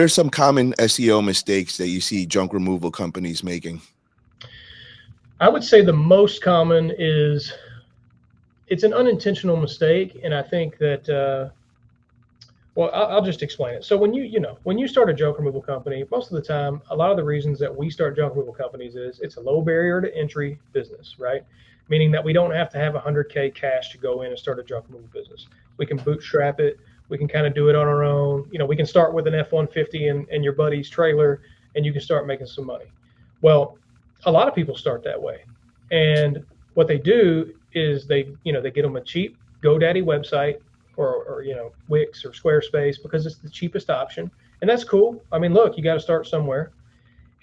There's some common SEO mistakes that you see junk removal companies making. I would say the most common is it's an unintentional mistake, and I think that well, I'll just explain it. So when you start a junk removal company, most of the time, a lot of the reasons that we start junk removal companies is it's a low barrier to entry business, right? Meaning that we don't have to have 100K cash to go in and start a junk removal business. We can bootstrap it. We can kind of do it on our own. We can start with an F-150 and your buddy's trailer, and you can start making some money. Well, a lot of people start that way, and what they do is they get them a cheap GoDaddy website or Wix or Squarespace because it's the cheapest option, and that's cool. I mean, look, you got to start somewhere,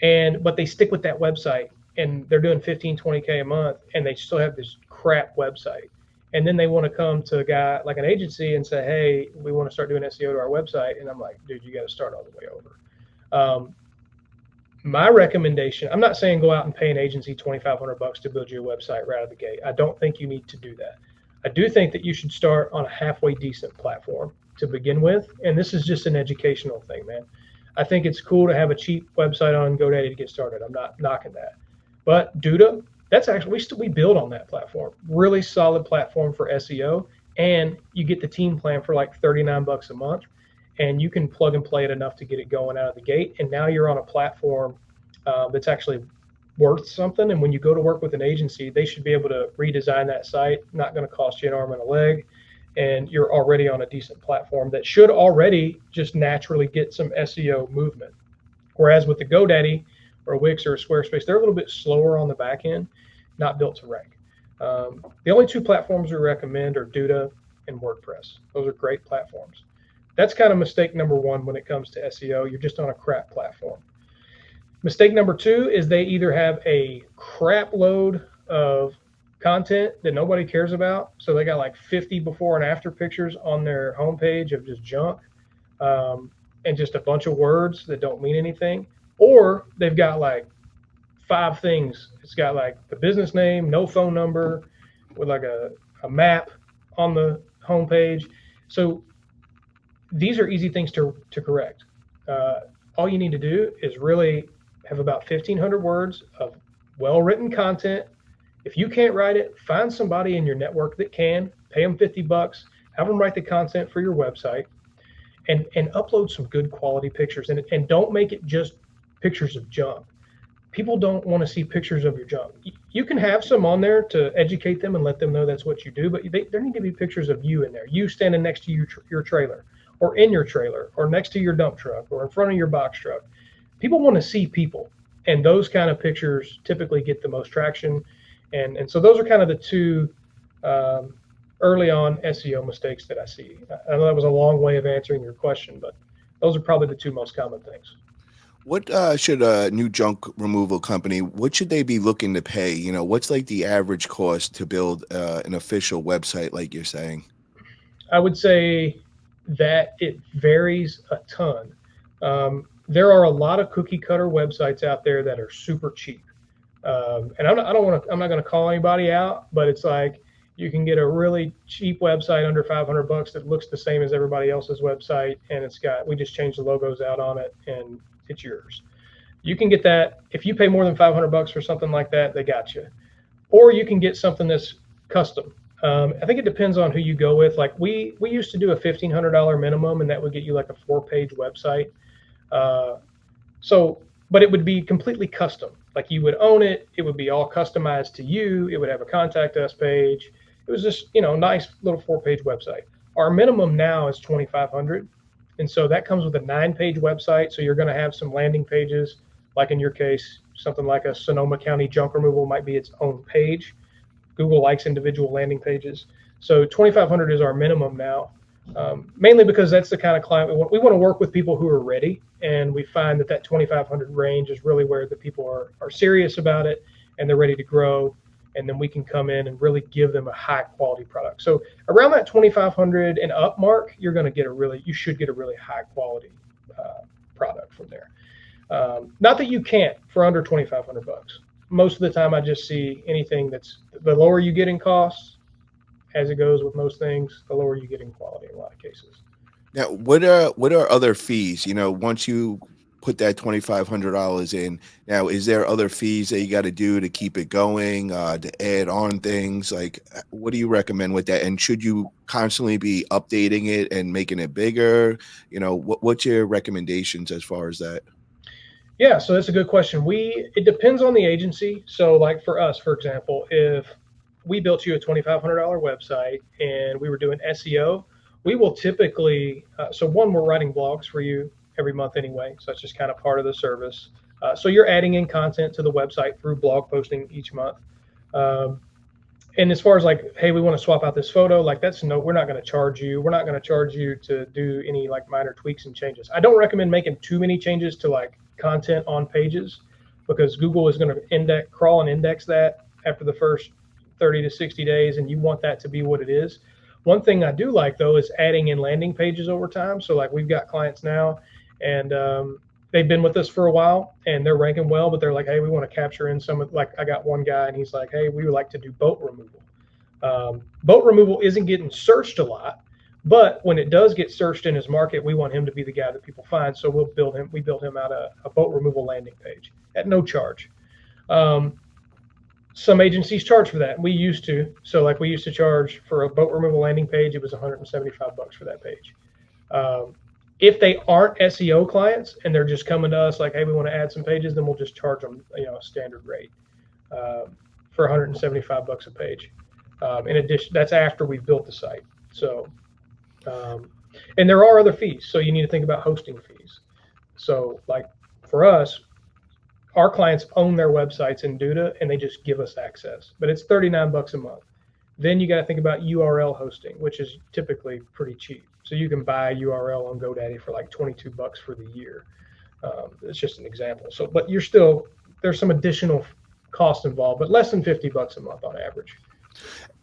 but they stick with that website, and they're doing 15, 20K a month, and they still have this crap website, and then they want to come to a guy like an agency and say, hey, we want to start doing SEO to our website, and I'm like, dude, you got to start all the way over. My recommendation, I'm not saying go out and pay an agency $2,500 to build you a website right out of the gate. I don't think you need to do that. I do think that you should start on a halfway decent platform to begin with. And this is just an educational thing, man. I think it's cool to have a cheap website on GoDaddy to get started. I'm not knocking that. But Duda, that's actually, we build on that platform. Really solid platform for SEO. And you get the team plan for like $39 a month. And you can plug and play it enough to get it going out of the gate. And now you're on a platform that's actually worth something. And when you go to work with an agency, they should be able to redesign that site. Not going to cost you an arm and a leg. And you're already on a decent platform that should already just naturally get some SEO movement. Whereas with the GoDaddy or Wix or Squarespace, they're a little bit slower on the back end, not built to rank. The only two platforms we recommend are Duda and WordPress. Those are great platforms. That's kind of mistake number one when it comes to SEO. You're just on a crap platform. Mistake number two is they either have a crap load of content that nobody cares about. So they got like 50 before and after pictures on their homepage of just junk and just a bunch of words that don't mean anything. Or they've got like 5 things. It's got like the business name, no phone number, with like a map on the homepage. So these are easy things to correct. All you need to do is really have about 1,500 words of well-written content. If you can't write it, find somebody in your network that can. Pay them $50, have them write the content for your website, and upload some good quality pictures. And don't make it just pictures of junk. People don't want to see pictures of your junk. You can have some on there to educate them and let them know that's what you do, but there need to be pictures of you in there. You standing next to your trailer, or in your trailer, or next to your dump truck, or in front of your box truck. People want to see people, and those kind of pictures typically get the most traction. And so those are kind of the two early on SEO mistakes that I see. I know that was a long way of answering your question, but those are probably the two most common things. What should a new junk removal company, what should they be looking to pay? What's like the average cost to build an official website, like you're saying? I would say that it varies a ton. There are a lot of cookie cutter websites out there that are super cheap. And I'm not going to call anybody out, but it's like you can get a really cheap website under $500 that looks the same as everybody else's website, and we just changed the logos out on it, and it's yours. You can get that if you pay more than $500 for something like that. They got you. Or you can get something that's custom. I think it depends on who you go with. Like we used to do a $1,500 minimum, and that would get you like a 4-page website. But it would be completely custom. Like you would own it. It would be all customized to you. It would have a contact us page. It was just, nice little 4-page website. Our minimum now is $2,500. And so that comes with a 9-page website. So you're going to have some landing pages, like in your case, something like a Sonoma County junk removal might be its own page. Google likes individual landing pages. So $2,500 is our minimum now, mainly because that's the kind of client we want. We want to work with people who are ready. And we find that $2,500 range is really where the people are serious about it and they're ready to grow. And then we can come in and really give them a high quality product. So around that $2,500 and up mark, you should get a really high quality product from there. Not that you can't for under $2,500. Most of the time I just see anything that's the lower you get in costs, as it goes with most things, the lower you get in quality in a lot of cases. Now, what are other fees? Once you put that $2,500 in, now is there other fees that you got to do to keep it going, to add on things? Like, what do you recommend with that? And should you constantly be updating it and making it bigger? What's your recommendations as far as that? Yeah, so that's a good question. It depends on the agency. So like for us, for example, if we built you a $2,500 website and we were doing SEO, we will typically so one, we're writing blogs for you every month anyway, so that's just kind of part of the service. So you're adding in content to the website through blog posting each month. Um, and as far as like, hey, we want to swap out this photo, like that's no, we're not going to charge you. We're not going to charge you to do any like minor tweaks and changes. I don't recommend making too many changes to like content on pages because Google is going to crawl and index that after the first 30 to 60 days, and you want that to be what it is. One thing I do like though is adding in landing pages over time. So like we've got clients now, and they've been with us for a while and they're ranking well, but they're like, hey, we want to capture in some of, like I got one guy and he's like, hey, we would like to do boat removal. Boat removal isn't getting searched a lot, but when it does get searched in his market, we want him to be the guy that people find. So we build him out a boat removal landing page at no charge. Um, some agencies charge for that. We used to. So like we used to charge for a boat removal landing page. It was $175 for that page. Um, if they aren't SEO clients and they're just coming to us like, hey, we want to add some pages, then we'll just charge them, a standard rate for $175 a page. In addition, that's after we've built the site. So, um, and there are other fees. So you need to think about hosting fees. So like for us, our clients own their websites in Duda and they just give us access, but it's $39 a month. Then you got to think about URL hosting, which is typically pretty cheap. So you can buy a URL on GoDaddy for like $22 for the year. It's just an example. So, but there's some additional cost involved, but less than $50 a month on average.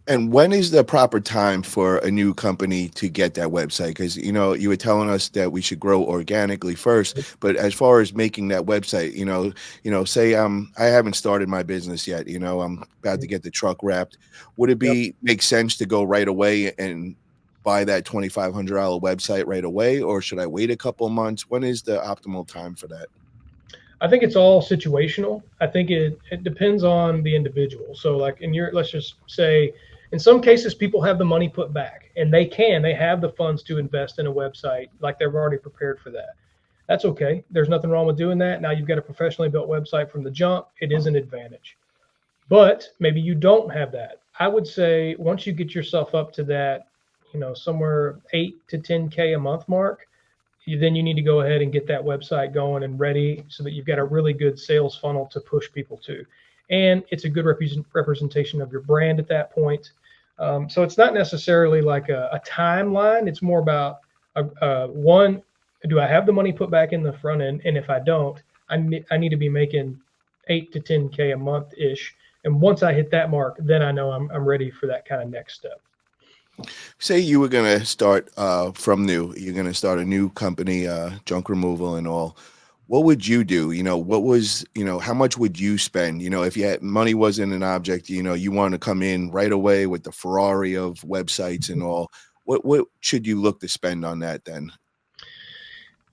And when is the proper time for a new company to get that website? Because you were telling us that we should grow organically first, but as far as making that website, say I haven't started my business yet. I'm about to get the truck wrapped. Would it Yep. make sense to go right away and buy that $2,500 website right away, or should I wait a couple of months? When is the optimal time for that? I think it's all situational. I think it depends on the individual. So like let's just say in some cases people have the money put back and they have the funds to invest in a website, like they're already prepared for that. That's okay. There's nothing wrong with doing that. Now you've got a professionally built website from the jump. It is an advantage. But maybe you don't have that. I would say once you get yourself up to that, somewhere 8 to 10K a month mark, then you need to go ahead and get that website going and ready so that you've got a really good sales funnel to push people to. And it's a good representation of your brand at that point. So it's not necessarily like a timeline. It's more about one, do I have the money put back in the front end? And if I don't, I need to be making 8 to 10K a month ish. And once I hit that mark, then I know I'm ready for that kind of next step. Say you were going to start from new. You're going to start a new company, junk removal and all. What would you do? How much would you spend? If money wasn't an object, you want to come in right away with the Ferrari of websites and all. What should you look to spend on that then?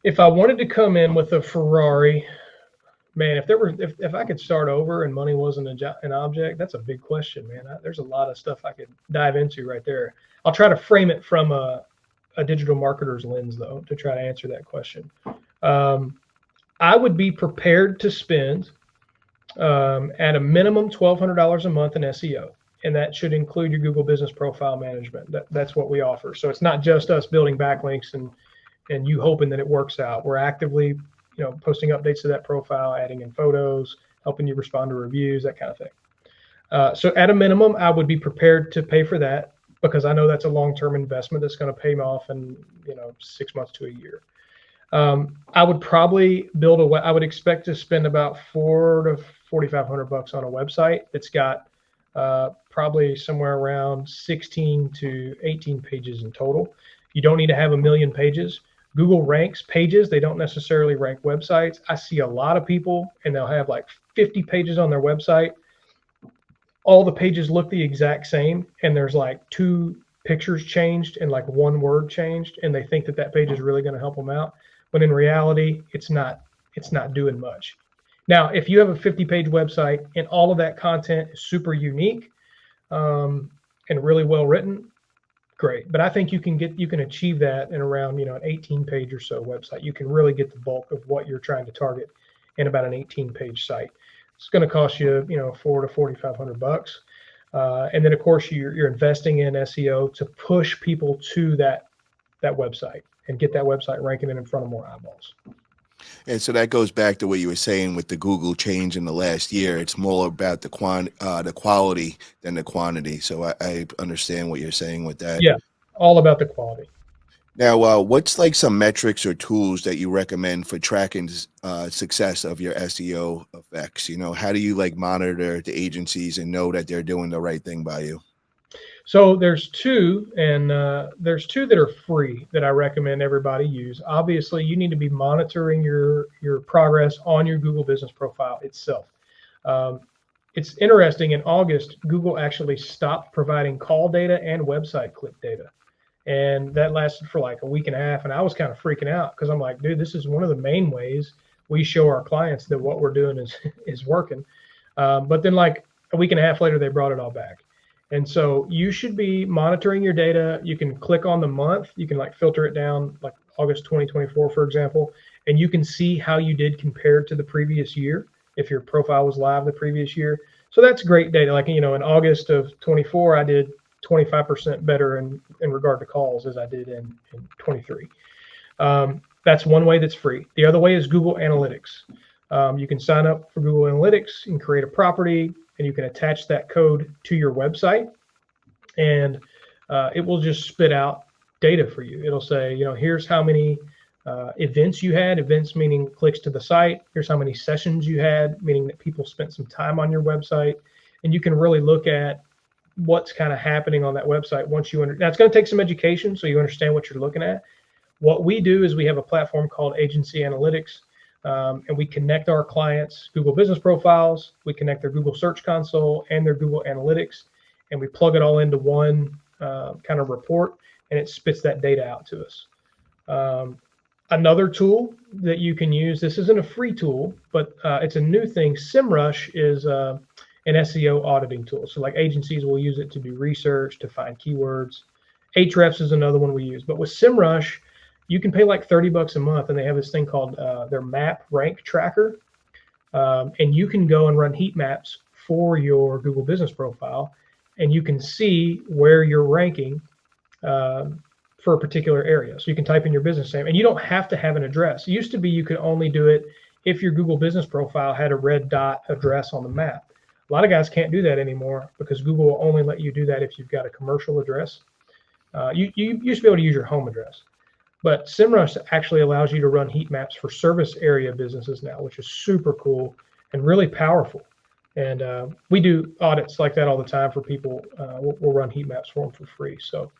If I wanted to come in with a Ferrari, man, if I could start over and money wasn't an object, that's a big question, man. There's a lot of stuff I could dive into right there. I'll try to frame it from a digital marketer's lens, though, to try to answer that question. I would be prepared to spend at a minimum $1,200 a month in SEO, and that should include your Google Business Profile Management. That's what we offer. So it's not just us building backlinks and you hoping that it works out. We're actively posting updates to that profile, adding in photos, helping you respond to reviews, that kind of thing. So at a minimum, I would be prepared to pay for that because I know that's a long-term investment that's going to pay me off in 6 months to a year. I would probably I would expect to spend about $400 to $4,500 on a website that's got probably somewhere around 16 to 18 pages in total. You don't need to have a million pages. Google ranks pages. They don't necessarily rank websites. I see a lot of people and they'll have like 50 pages on their website. All the pages look the exact same and there's like two pictures changed and like one word changed, and they think that that page is really going to help them out. But in reality, it's not doing much. Now, if you have a 50-page website and all of that content is super unique and really well written, great. But I think you can achieve that in around an 18-page or so website. You can really get the bulk of what you're trying to target in about an 18-page site. It's going to cost you $400 to $4,500, and then of course you're investing in SEO to push people to that website and get that website ranking in front of more eyeballs. And so that goes back to what you were saying with the Google change in the last year. It's more about the quality than the quantity. So I understand what you're saying with that. Yeah, all about the quality. Now, what's like some metrics or tools that you recommend for tracking success of your SEO effects? How do you like monitor the agencies and know that they're doing the right thing by you? So there's two, and there's two that are free that I recommend everybody use. Obviously, you need to be monitoring your progress on your Google Business Profile itself. It's interesting. In August, Google actually stopped providing call data and website click data, and that lasted for like a week and a half. And I was kind of freaking out because I'm like, dude, this is one of the main ways we show our clients that what we're doing is working. But then like a week and a half later, they brought it all back. And so you should be monitoring your data. You can click on the month. You can like filter it down, like August 2024, for example, and you can see how you did compared to the previous year if your profile was live the previous year. So that's great data. Like, in August of 24, I did 25% better in regard to calls as I did in 23. That's one way that's free. The other way is Google Analytics. You can sign up for Google Analytics and create a property, and you can attach that code to your website, and it will just spit out data for you. It'll say, here's how many events you had, events meaning clicks to the site. Here's how many sessions you had, meaning that people spent some time on your website. And you can really look at what's kind of happening on that website once you now it's going to take some education so you understand what you're looking at. What we do is we have a platform called Agency Analytics. And we connect our clients' Google Business Profiles, we connect their Google Search Console and their Google Analytics, and we plug it all into one kind of report, and it spits that data out to us. Another tool that you can use, this isn't a free tool, but it's a new thing. SEMrush is an SEO auditing tool. So like agencies will use it to do research, to find keywords. Ahrefs is another one we use. But with SEMrush, you can pay like $30 a month, and they have this thing called their map rank tracker. And you can go and run heat maps for your Google Business Profile, and you can see where you're ranking for a particular area. So you can type in your business name, and you don't have to have an address. It used to be you could only do it if your Google Business Profile had a red dot address on the map. A lot of guys can't do that anymore because Google will only let you do that if you've got a commercial address. You used to be able to use your home address. But SEMrush actually allows you to run heat maps for service area businesses now, which is super cool and really powerful. And we do audits like that all the time for people. We'll run heat maps for them for free. So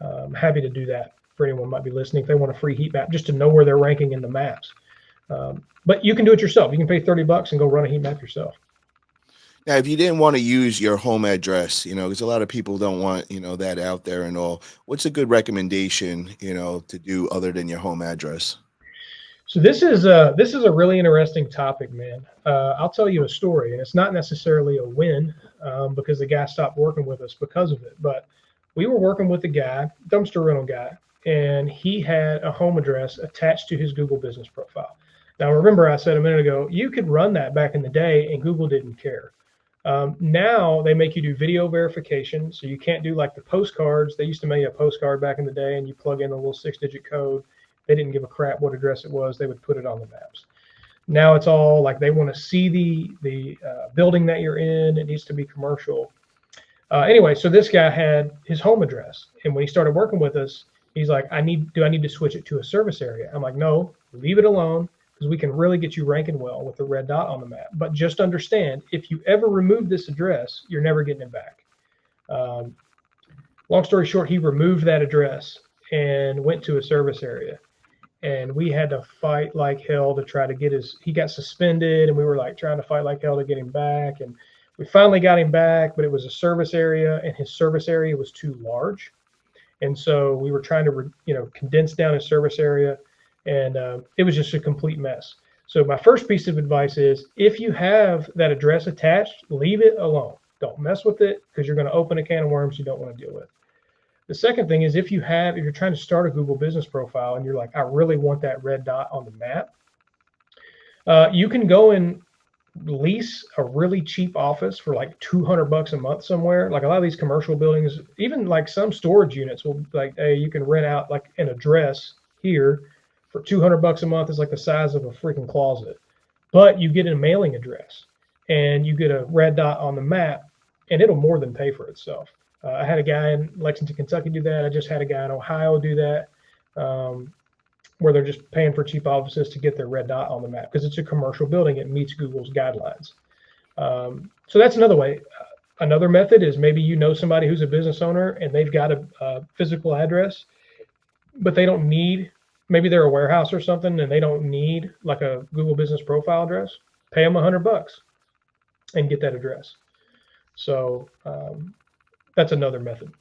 I'm happy to do that for anyone who might be listening if they want a free heat map just to know where they're ranking in the maps. But you can do it yourself. You can pay $30 and go run a heat map yourself. Now, if you didn't want to use your home address, because a lot of people don't want, that out there and all, what's a good recommendation, to do other than your home address? So this is a really interesting topic, man. I'll tell you a story, and it's not necessarily a win because the guy stopped working with us because of it. But we were working with a guy, dumpster rental guy, and he had a home address attached to his Google Business Profile. Now, remember I said a minute ago, you could run that back in the day, and Google didn't care. Now they make you do video verification, so you can't do like the postcards. They used to mail you a postcard back in the day, and you plug in a little 6-digit code. They didn't give a crap what address it was. They would put it on the maps. Now it's all like they want to see the building that you're in. It needs to be commercial. Anyway, so this guy had his home address, and when he started working with us, he's like, do I need to switch it to a service area? I'm like, no, leave it alone, because we can really get you ranking well with the red dot on the map. But just understand, if you ever remove this address, you're never getting it back. Long story short, he removed that address and went to a service area. And we had to fight like hell to try to get he got suspended, and we were like trying to fight like hell to get him back. And we finally got him back, but it was a service area, and his service area was too large. And so we were trying to, condense down his service area, and it was just a complete mess. So my first piece of advice is, if you have that address attached, leave it alone. Don't mess with it, because you're going to open a can of worms you don't want to deal with. The second thing is, if you're trying to start a Google business profile and you're like, I really want that red dot on the map, you can go and lease a really cheap office for like $200 a month somewhere. Like a lot of these commercial buildings, even like some storage units will, like, hey, you can rent out like an address here for $200 a month. Is like the size of a freaking closet, but you get a mailing address and you get a red dot on the map, and it'll more than pay for itself. I had a guy in Lexington, Kentucky do that. I just had a guy in Ohio do that, where they're just paying for cheap offices to get their red dot on the map because it's a commercial building. It meets Google's guidelines. So that's another way. Another method is, maybe you know somebody who's a business owner and they've got a physical address, but they don't need, maybe they're a warehouse or something and they don't need like a Google business profile address. Pay them $100 and get that address. So that's another method.